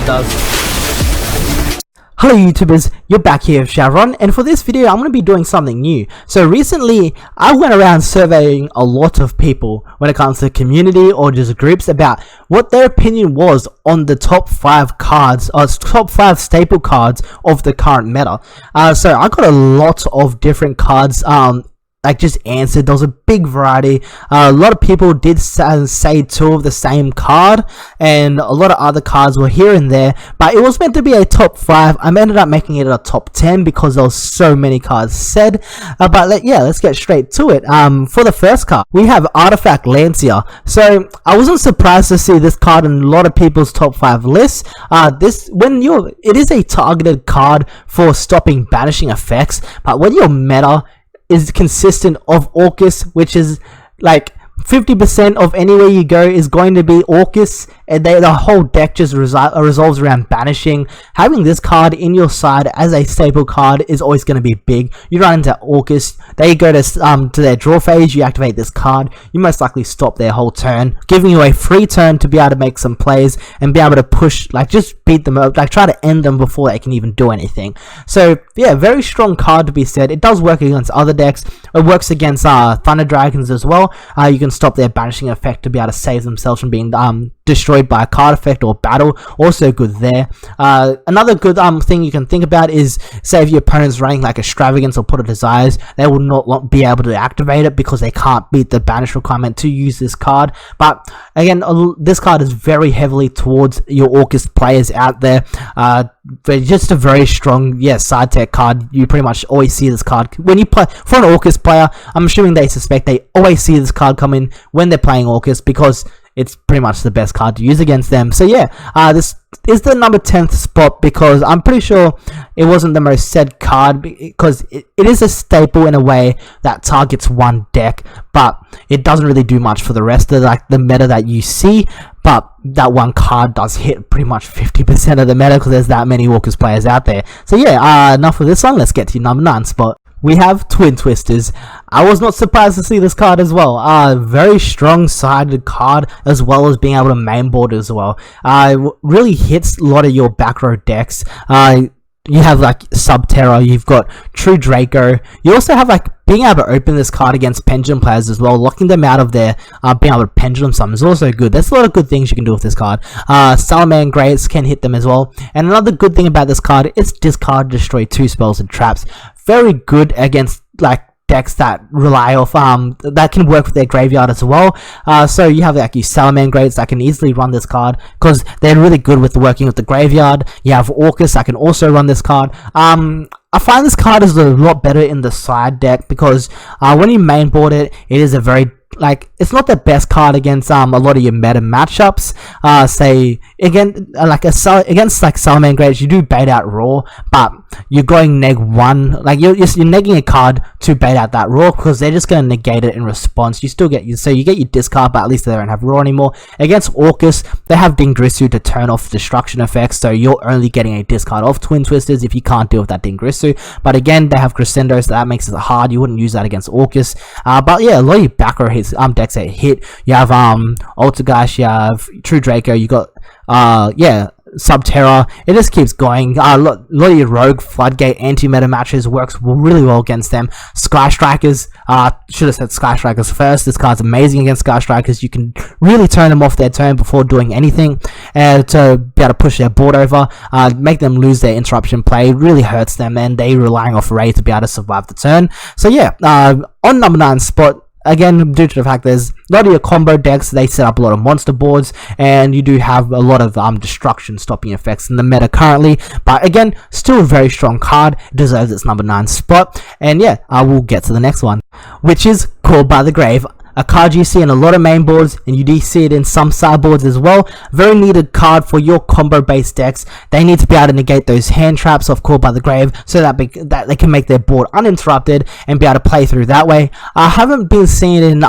it does. Hello YouTubers, you're back here with Sharon, and for this video I'm going to be doing something new. So recently I went around surveying a lot of people when it comes to community or just groups about what their opinion was on the top 5 cards, or top 5 staple cards of the current meta. So I got a lot of different cards like just answered. There was a big variety. A lot of people did say 2 of the same card, and a lot of other cards were here and there, but it was meant to be a top 5. I ended up making it a top 10 because there was so many cards said. Let's get straight to it. For the first card, we have Artifact Lancier. So I wasn't surprised to see this card in a lot of people's top 5 lists. It is a targeted card for stopping banishing effects, but when your meta is consistent of Orcus, which is like 50% of anywhere you go is going to be Orcus, and the whole deck just resolves around banishing. Having this card in your side as a staple card is always going to be big. You run into Orcus, they go to their draw phase, you activate this card, you most likely stop their whole turn, giving you a free turn to be able to make some plays and be able to push, like just beat them up, like try to end them before they can even do anything. So yeah, very strong card to be said. It does work against other decks. It works against Thunder Dragons as well. You can stop their banishing effect to be able to save themselves from being destroyed by a card effect or battle. Also good there. Another good thing you can think about is, say if your opponent's running like Extravagance or Pot of Desires, they will not be able to activate it because they can't beat the banish requirement to use this card. But again, this card is very heavily towards your Orcus players out there. But just a very strong side tech card. You pretty much always see this card when you play for an Orcus player. I'm assuming they always see this card come in when they're playing Orcus because it's pretty much the best card to use against them. So yeah, this is the number 10th spot because I'm pretty sure it wasn't the most said card, because it is a staple in a way that targets one deck, but it doesn't really do much for the rest of the meta that you see. But that one card does hit pretty much 50% of the meta because there's that many Orcus players out there. So yeah, enough of this one. Let's get to your number 9 spot. We have Twin Twisters. I was not surprised to see this card as well. Very strong sided card, as well as being able to mainboard as well. Really hits a lot of your back row decks. You have like Subterra, you've got True Draco. You also have like being able to open this card against Pendulum players as well, locking them out of their being able to Pendulum summon is also good. There's a lot of good things you can do with this card. Salamangreats can hit them as well. And another good thing about this card is discard, destroy 2 spells and traps. Very good against like decks that rely off that can work with their graveyard as well. So you have like your Salamangreats that can easily run this card because they're really good with working with the graveyard. You have Orcus that can also run this card. I find this card is a lot better in the side deck because when you mainboard it, it is a very it's not the best card against a lot of your meta matchups. Say again, against like Salamangreats, you do bait out Raw, but you're going -1. Like you're negging a card to bait out that Raw because they're just going to negate it in response. You still get you get your discard, but at least they don't have Raw anymore. Against Orcus, they have Dingrisu to turn off destruction effects, so you're only getting a discard of Twin Twisters if you can't deal with that Dingrisu. But again, they have Crescendo, so that makes it hard. You wouldn't use that against Orcus. But yeah, a lot of your back row hits decks that hit. You have Altergeist, you have True Draco, you got Subterra. It just keeps going. A lot of your Rogue, Floodgate, anti-meta matches works really well against them. Sky Strikers, should have said Sky Strikers first. This card's amazing against Sky Strikers. You can really turn them off their turn before doing anything to be able to push their board over, make them lose their interruption play. It really hurts them, and they relying off Ray to be able to survive the turn. So yeah, on number 9 spot, again, due to the fact there's a lot of your combo decks, they set up a lot of monster boards, and you do have a lot of destruction stopping effects in the meta currently. But again, still a very strong card. It deserves its number 9 spot. And yeah, I will get to the next one, which is Called by the Grave. A card you see in a lot of main boards, and you do see it in some sideboards as well. Very needed card for your combo based decks. They need to be able to negate those hand traps of Called by the Grave so that they can make their board uninterrupted and be able to play through that way. I haven't been seeing it in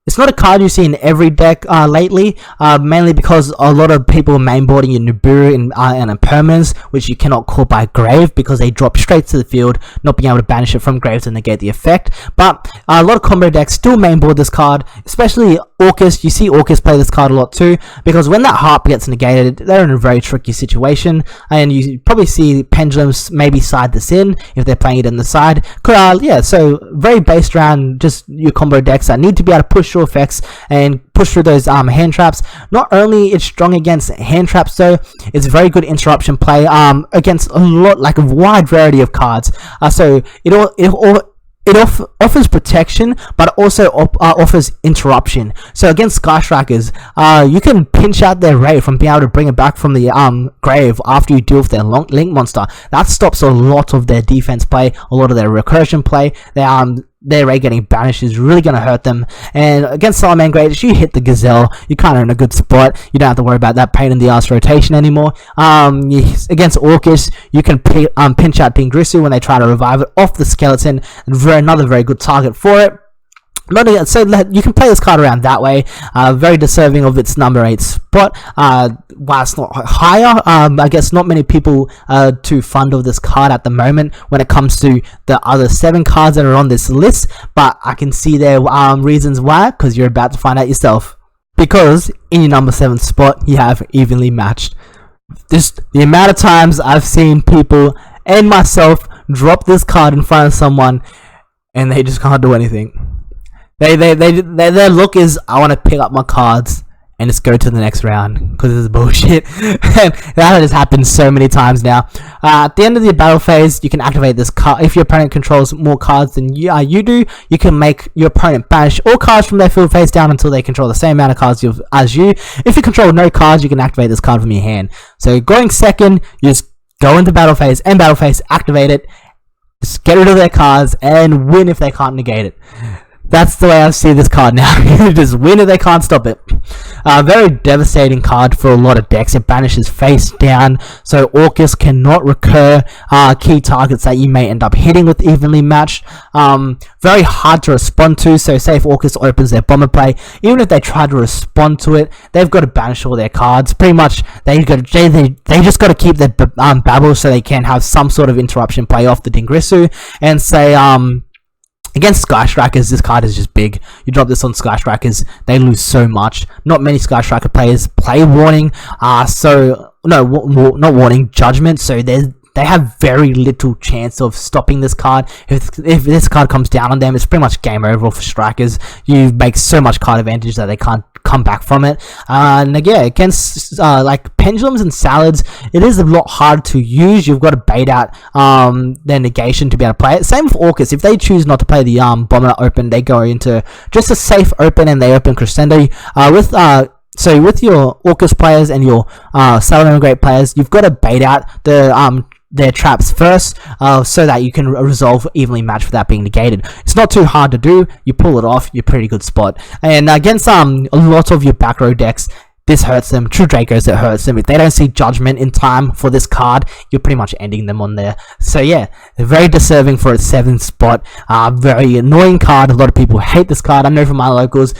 It's not a card you see in every deck lately, mainly because a lot of people are mainboarding your Nibiru and Impermanence, which you cannot call by Grave because they drop straight to the field, not being able to banish it from Grave to negate the effect. But a lot of combo decks still mainboard this card, especially Orcust, you see Orcust play this card a lot too, because when that harp gets negated, they're in a very tricky situation, and you probably see Pendulums maybe side this in if they're playing it in the side. Yeah, so very based around just your combo decks that need to be able to push your effects and push through those hand traps. Not only it's strong against hand traps though, it's very good interruption play against a lot, like a wide variety of cards. So it offers protection, but also offers interruption. So against Sky Strikers, you can pinch out their Ray from being able to bring it back from the grave after you deal with their Link monster. That stops a lot of their defense play, a lot of their recursion play. Their Ray getting banished is really going to hurt them. And against Salamangreat, you hit the Gazelle, you're kind of in a good spot. You don't have to worry about that pain in the ass rotation anymore. Against Orcust, you can pinch out Dingrisu when they try to revive it off the skeleton, and another very good target for it. So you can play this card around that way. Very deserving of its number 8 spot. While it's not higher, I guess not many people are too fond of this card at the moment when it comes to the other 7 cards that are on this list, but I can see their reasons why, because you're about to find out yourself. Because in your number 7 spot, you have Evenly Matched. Just the amount of times I've seen people and myself drop this card in front of someone and they just can't do anything. Their look is, I want to pick up my cards and just go to the next round because this is bullshit. And that has happened so many times now. At the end of the battle phase, you can activate this card. If your opponent controls more cards than you do, you can make your opponent banish all cards from their field face down until they control the same amount of cards as you. If you control no cards, you can activate this card from your hand. So going second, you just go into battle phase, end battle phase, activate it, just get rid of their cards, and win if they can't negate it. That's the way I see this card now. You just win if they can't stop it. Very devastating card for a lot of decks. It banishes face down, so Orcust cannot recur key targets that you may end up hitting with Evenly Matched. Very hard to respond to, so say if Orcust opens their bomber play, even if they try to respond to it, they've got to banish all their cards. Pretty much, they just got to keep their babble so they can have some sort of interruption play off the Dingrisu, and say, against Sky Strikers, this card is just big. You drop this on Sky Strikers, they lose so much. Not many Sky Striker players play Warning, not Warning, Judgment, so they have very little chance of stopping this card. If this card comes down on them, it's pretty much game over for Strikers. You make so much card advantage that they can't come back from it. And again, against like Pendulums and Salads, it is a lot hard to use. You've got to bait out their negation to be able to play it. Same with Orcust. If they choose not to play the bomber open, they go into just a safe open and they open Crescendo. So with your Orcust players and your Salamangreat players, you've got to bait out their traps first, so that you can resolve Evenly Matched without being negated. It's not too hard to do. You pull it off, you're pretty good spot. And against a lot of your back row decks, this hurts them. True Dracos, it hurts them. If they don't see Judgment in time for this card, you're pretty much ending them on there. So yeah, very deserving for its 7th spot. Very annoying card. A lot of people hate this card. I know from my locals,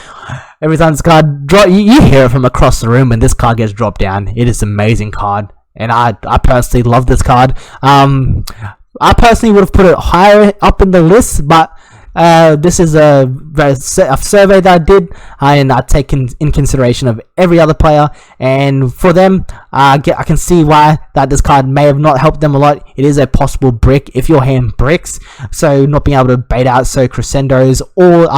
every time this card you hear it from across the room when this card gets dropped down. It is an amazing card. And I personally love this card. I personally would have put it higher up in the list, but this is a survey that I did, and I take in consideration of every other player, and for them, I can see why that this card may have not helped them a lot. It is a possible brick if your hand bricks, so not being able to bait out Crescendos or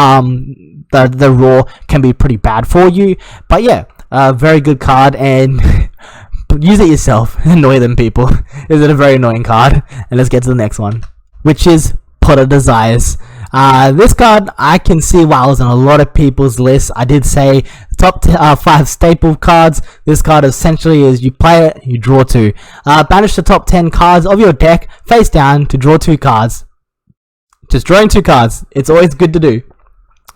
the Raw can be pretty bad for you. But yeah, very good card, and use it yourself. Annoy them, people. Is it a very annoying card? And let's get to the next one, which is Pot of Desires. This card, I can see why it was on a lot of people's lists. I did say top 5 staple cards. This card essentially is you play it, you draw 2. Banish the top 10 cards of your deck face down to draw 2 cards. Just drawing 2 cards. It's always good to do.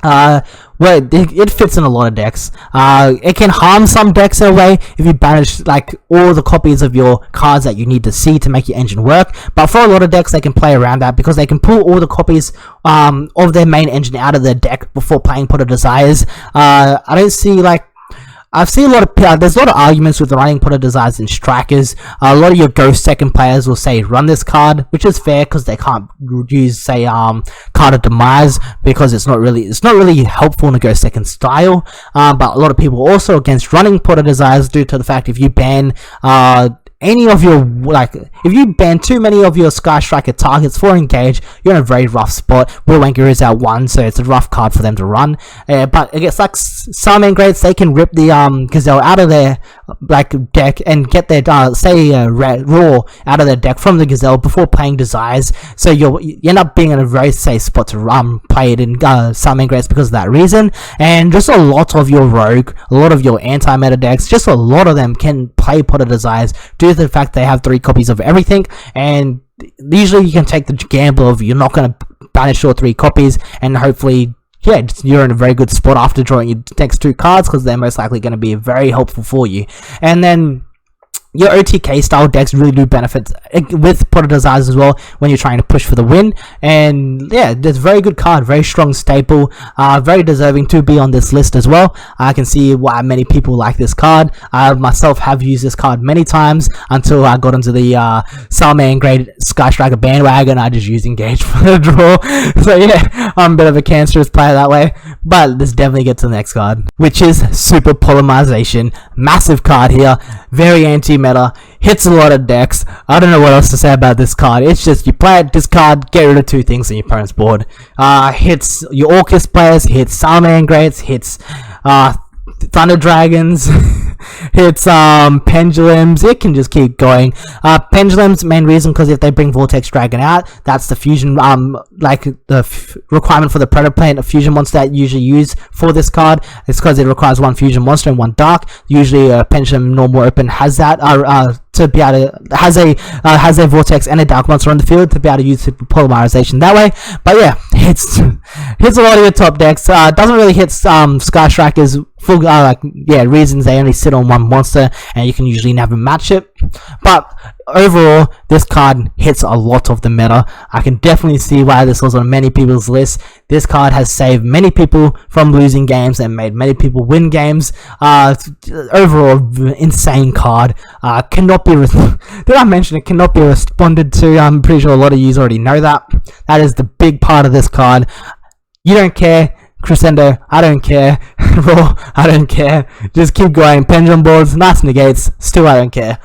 Well, it fits in a lot of decks. It can harm some decks in a way if you banish like all the copies of your cards that you need to see to make your engine work. But for a lot of decks, they can play around that because they can pull all the copies of their main engine out of their deck before playing Pot of Desires. I don't see like I've seen a lot of there's a lot of arguments with running Pot of Desires in strikers. A lot of your ghost second players will say run this card, which is fair because they can't use say Card of Demise because it's not really helpful in a ghost second style. But a lot of people are also against running Pot of Desires due to the fact if you ban any of your, like, if you ban too many of your Sky Striker targets for engage, you're in a very rough spot. Willwanker is at 1, so it's a rough card for them to run. But against like Salamangreats, Greats, they can rip the Gazelle out of their like deck and get their Raw out of their deck from the Gazelle before playing Desires. So you end up being in a very safe spot to play it in Salamangreats Greats because of that reason. And just a lot of your Rogue, a lot of your anti-meta decks, just a lot of them can play Pot of Desires due to the fact they have 3 copies of everything, and usually you can take the gamble of you're not going to banish your 3 copies, and hopefully you're in a very good spot after drawing your next 2 cards because they're most likely going to be very helpful for you. And then your OTK style decks really do benefit with Pot of Desires as well when you're trying to push for the win. And yeah, it's a very good card, very strong staple, very deserving to be on this list as well. I can see why many people like this card. I myself have used this card many times until I got into the Salamangreat Sky Striker bandwagon. I just use Engage for the draw. So yeah, I'm a bit of a cancerous player that way. But let's definitely get to the next card, which is Super Polymerization. Massive card here, very anti-meta, hits a lot of decks. I don't know what else to say about this card. It's just you play it, discard, get rid of 2 things on your opponent's board. Hits your Orcus players, hits Salamangreats, hits Thunder Dragons, hits Pendulums. It can just keep going. Pendulums, main reason because if they bring Vortex Dragon out, that's the fusion like the requirement for the Predator Plant, a fusion monster that you usually use for this card. It's because it requires 1 fusion monster and 1 dark. Usually Pendulum normal open has that to be able to has a Vortex and a Dark monster on the field to be able to use Polymerization that way. But yeah, hits a lot of your top decks. Doesn't really hit Sky Strikers for reasons they only sit on 1 monster and you can usually never match it. But overall, this card hits a lot of the meta. I can definitely see why this was on many people's lists. This card has saved many people from losing games and made many people win games. Overall, insane card. Cannot be did I mention it cannot be responded to? I'm pretty sure a lot of you already know that. That is the big part of this card. You don't care. Crescendo, I don't care. Raw, I don't care. Just keep going. Pendulum boards, nice negates, still I don't care.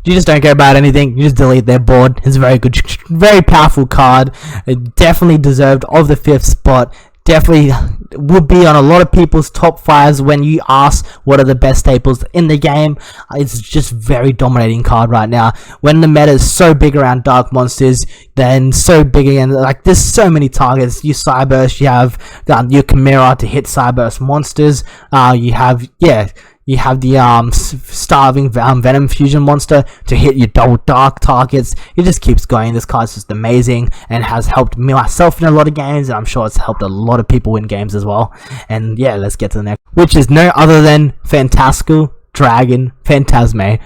You just don't care about anything. You just delete their board. It's a very good, very powerful card. It definitely deserved of the 5th spot. Definitely would be on a lot of people's top 5s when you ask what are the best staples in the game. It's just very dominating card right now. When the meta is so big around dark monsters, then so big again, like there's so many targets. You Cyburst, you have your Chimera to hit Cyburst monsters. You have the Starving Venom Fusion monster to hit your double dark targets. It just keeps going. This card's just amazing and has helped me myself in a lot of games, and I'm sure it's helped a lot of people win games as well. And yeah, let's get to the next, which is no other than Fantastical Dragon Phantasme.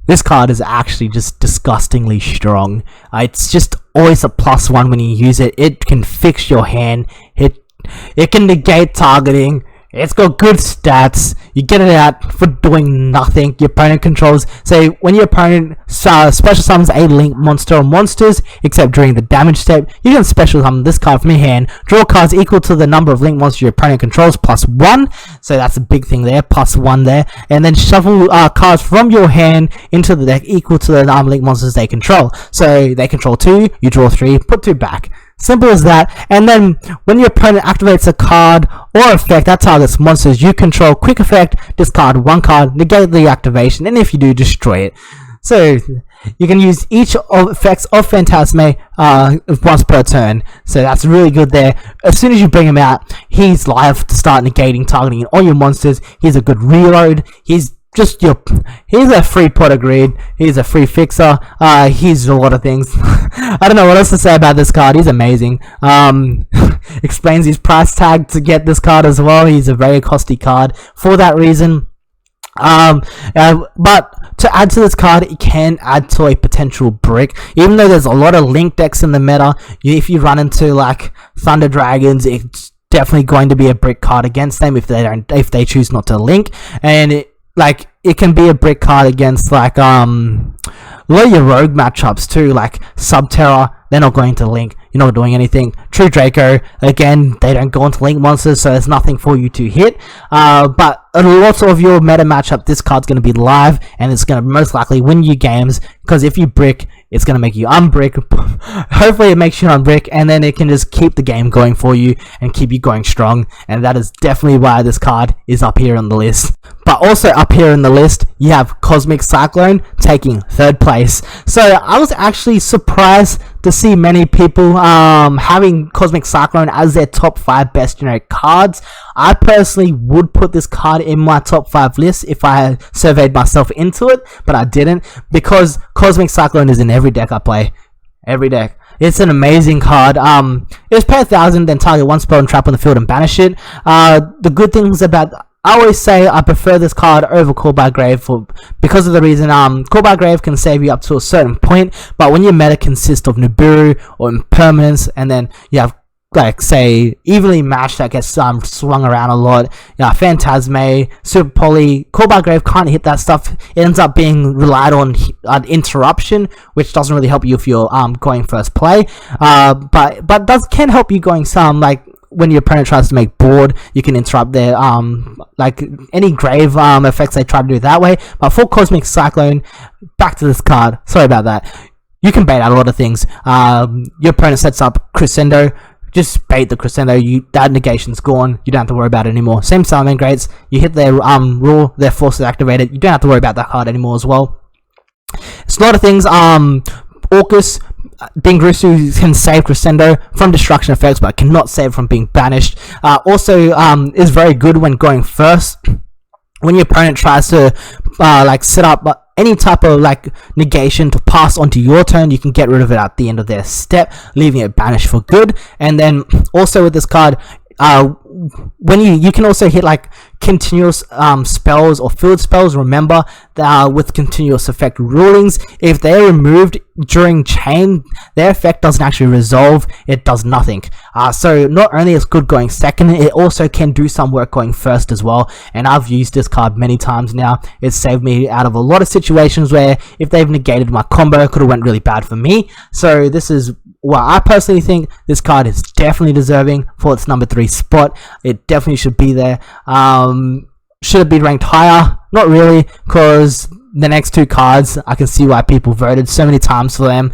This card is actually just disgustingly strong. It's just always a +1 when you use it. It can fix your hand. It can negate targeting. It's got good stats. You get it out for doing nothing. Your opponent controls, say, when your opponent special summons a link monster or monsters, except during the damage step, you can special summon this card from your hand, draw cards equal to the number of link monsters your opponent controls, +1. So that's a big thing there, +1 there. And then shuffle cards from your hand into the deck equal to the link monsters they control. So they control 2, you draw 3, put 2 back. Simple as that. And then when your opponent activates a card or effect that targets monsters you control, quick effect, discard 1 card, negate the activation, and if you do, destroy it. So you can use each of effects of Phantasme once per turn. So that's really good there. As soon as you bring him out, he's live to start negating targeting all your monsters. He's a good reload. He's a free pot of greed. He's a free fixer. He's a lot of things. I don't know what else to say about this card. He's amazing. Explains his price tag to get this card as well. He's a very costly card for that reason. But to add to this card, it can add to a potential brick. Even though there's a lot of link decks in the meta, if you run into like Thunder Dragons, definitely going to be a brick card against them if they choose not to link. And it can be a brick card against like a lot of your rogue matchups too, like Subterra. They're not going to link. You're not doing anything. True Draco, again, they don't go into link monsters, so there's nothing for you to hit. But a lot of your meta matchup, this card's going to be live, and it's going to most likely win you games, because if you brick, it's going to make you unbrick. Hopefully it makes you unbrick, and then it can just keep the game going for you and keep you going strong, and that is definitely why this card is up here on the list. But also up here in the list, you have Cosmic Cyclone taking 3rd place. So I was actually surprised to see many people having Cosmic Cyclone as their top 5 best generic cards. I personally would put this card in my top 5 list if I had surveyed myself into it, but I didn't, because Cosmic Cyclone is in every deck I play. Every deck. It's an amazing card. It's pay 1,000, then target 1 spell and trap on the field and banish it. The good things about... I always say I prefer this card over Call by Grave because of the reason Call by Grave can save you up to a certain point, but when your meta consists of Nibiru or Impermanence, and then you have like say Evenly Matched that gets swung around a lot, Phantasme, Super Poly, Call by Grave can't hit that stuff. It ends up being relied on interruption, which doesn't really help you if you're going first play, but can help you going some, like when your opponent tries to make board, you can interrupt their like any grave effects they try to do that way. But for Cosmic Cyclone, back to this card, sorry about that, you can bait out a lot of things. Your opponent sets up Crescendo, just bait the Crescendo, that negation's gone, you don't have to worry about it anymore. Same Salamander Greats, you hit their rule, their force is activated, you don't have to worry about that card anymore as well. It's a lot of things. Orcus, Dingrusu can save Crescendo from destruction effects, but cannot save from being banished. Also, is very good when going first. When your opponent tries to like set up any type of like negation to pass onto your turn, you can get rid of it at the end of their step, leaving it banished for good. And then also with this card, when you can also hit like continuous spells or field spells. Remember that with continuous effect rulings, if they're removed during chain, their effect doesn't actually resolve, it does nothing. So not only is good going second, it also can do some work going first as well, and I've used this card many times now. It's saved me out of a lot of situations where if they've negated my combo, it could have went really bad for me. So this is well, I personally think this card is definitely deserving for its number 3 spot. It definitely should be there. Should it be ranked higher? Not really, because the next 2 cards, I can see why people voted so many times for them.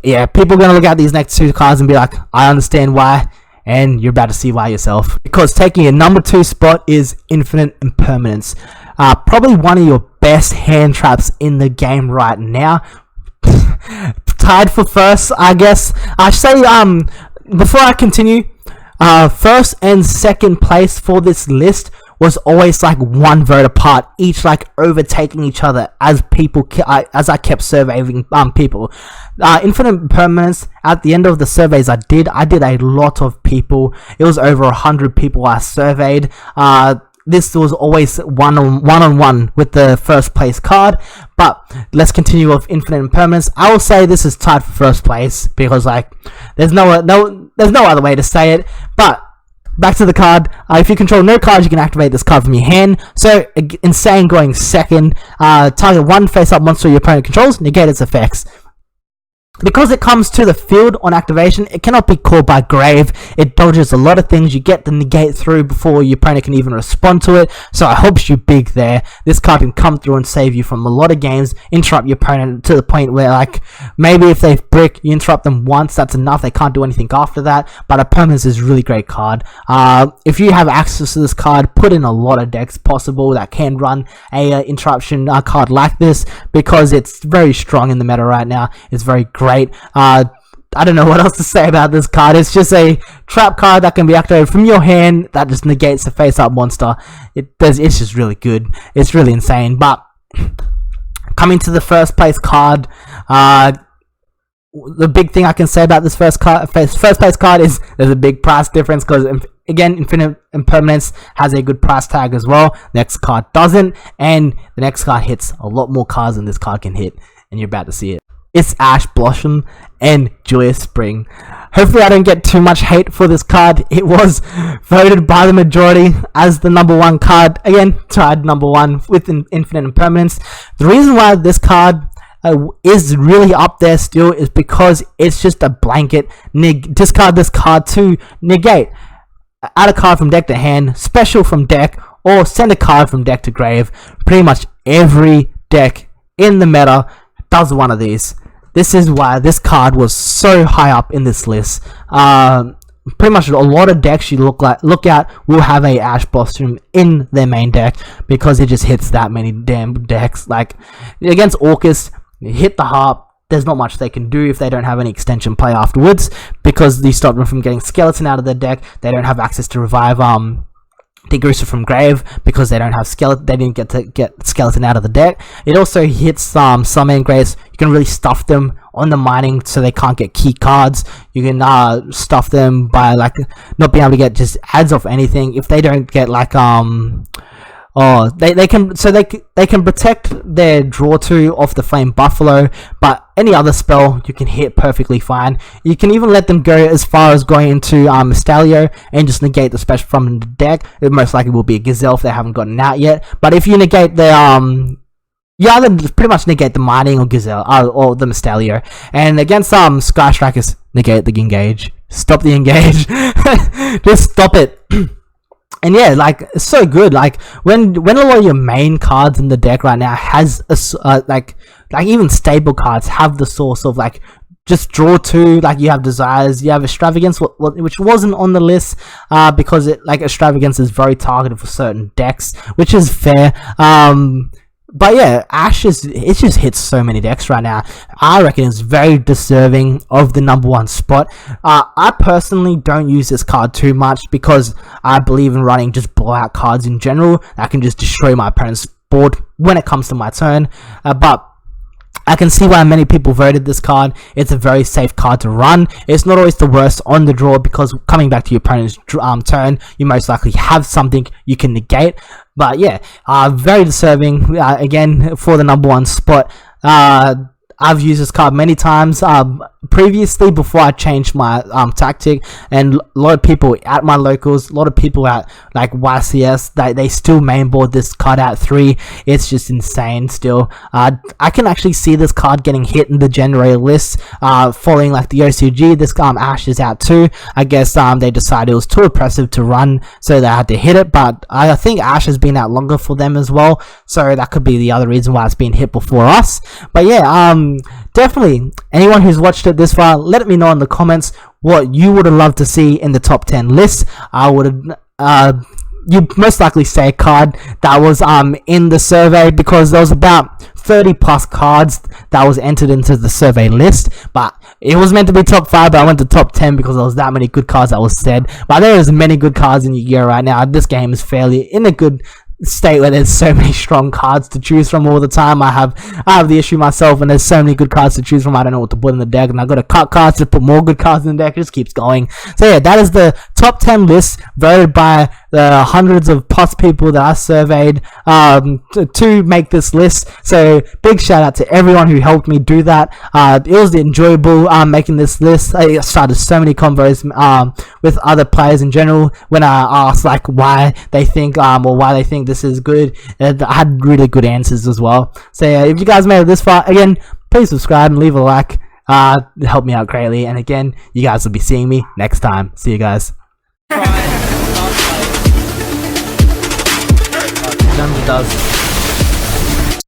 Yeah, people are going to look at these next 2 cards and be like, I understand why, and you're about to see why yourself. Because taking a number 2 spot is Infinite Impermanence. Probably one of your best hand traps in the game right now. Tied for first, I guess. I say, before I continue, first and second place for this list was always like 1 vote apart, each like overtaking each other as I kept surveying people. Infinite Impermanence, at the end of the surveys I did a lot of people. It was over 100 people I surveyed. This was always one-on-one with the first place card, but let's continue with Infinite Impermanence. I will say this is tied for first place because like there's no other way to say it. But back to the card. If you control no cards, you can activate this card from your hand. So Insane going second. Target 1 face-up monster your opponent controls, negate its effects. Because it comes to the field on activation, it cannot be called by Grave. It dodges a lot of things. You get the negate through before your opponent can even respond to it, so it helps you big there. This card can come through and save you from a lot of games, interrupt your opponent to the point where like maybe if they brick, you interrupt them once, that's enough. They can't do anything after that. But Impermanence is a really great card. If you have access to this card, put in a lot of decks possible that can run a interruption card like this, because it's very strong in the meta right now. It's very great. I don't know what else to say about this card. It's just a trap card that can be activated from your hand that just negates the face-up monster. It's just really good. It's really insane. But coming to the first place card, the big thing I can say about this first place card is there's a big price difference, because again, Infinite Impermanence has a good price tag as well. Next card doesn't, and the next card hits a lot more cards than this card can hit, and you're about to see it. it's Ash Blossom and Julius Spring. Hopefully I don't get too much hate for this card. It was voted by the majority as the number one card. Again, tied number one with Infinite Impermanence. The reason why this card is really up there still is because it's just a blanket. Discard this card to negate. Add a card from deck to hand, special from deck, or send a card from deck to grave. Pretty much every deck in the meta does one of these. This is why this card was so high up in this list. Pretty much a lot of decks you look at will have a Ash Blossom in their main deck because it just hits that many damn decks. Like against Orcus, hit the harp. There's not much they can do if they don't have any extension play afterwards because you stop them from getting Skeleton out of their deck. They don't have access to revive Degussa from grave because they don't have Skeleton. They didn't get to get Skeleton out of the deck. It also hits Summon Grace. You can really stuff them on the mining so they can't get key cards. You can stuff them by like not being able to get just adds off anything if they don't get like they can protect their draw 2 off the Flame Buffalo, but any other spell you can hit perfectly fine. You can even let them go as far as going into Mystalio and just negate the special from the deck. It most likely will be a Gazelle if they haven't gotten out yet. But if you negate the you either pretty much negate the mining or Gazelle or the Mystalio. And against Sky Strikers, negate the engage. Stop the engage. Just stop it. And yeah, like it's so good. Like when a lot of your main cards in the deck right now has a like even stable cards have the source of like just draw 2. Like you have Desires, you have Extravagance, which wasn't on the list because it like Extravagance is very targeted for certain decks, which is fair. But yeah, Ash it just hits so many decks right now. I reckon it's very deserving of the number one spot. I personally don't use this card too much because I believe in running just blowout cards in general that can just destroy my opponent's board when it comes to my turn. But I can see why many people voted this card. It's a very safe card to run. It's not always the worst on the draw because coming back to your opponent's turn, you most likely have something you can negate. But yeah, very deserving again for the number one spot. I've used this card many times previously before I changed my tactic, and a lot of people at my locals, a lot of people at like YCS, they still mainboard this card at 3. It's just insane still. I can actually see this card getting hit in the generator list following like the OCG. This Ash is out too. I guess they decided it was too oppressive to run, so they had to hit it, but I think Ash has been out longer for them as well, so that could be the other reason why it's been hit before us. But yeah, definitely anyone who's watched it this far, let me know in the comments what you would have loved to see in the top 10 list. I would have you'd most likely say a card that was in the survey because there was about 30 plus cards that was entered into the survey list, but it was meant to be top 5, but I went to top 10 because there was that many good cards that was said. But there is many good cards in Yu-Gi-Oh right now. This game is fairly in a good state where there's so many strong cards to choose from all the time. I have the issue myself, and there's so many good cards to choose from. I don't know what to put in the deck, and I got to cut cards to put more good cards in the deck. It just keeps going. So yeah, that is the top 10 list voted by the hundreds of plus people that I surveyed to make this list. So big shout out to everyone who helped me do that. It was enjoyable making this list. I started so many convos with other players in general when I asked like why they think or why they think this is good, and I had really good answers as well. So yeah, if you guys made it this far, again, please subscribe and leave a like. It helped me out greatly, and again, you guys will be seeing me next time. See you guys. Does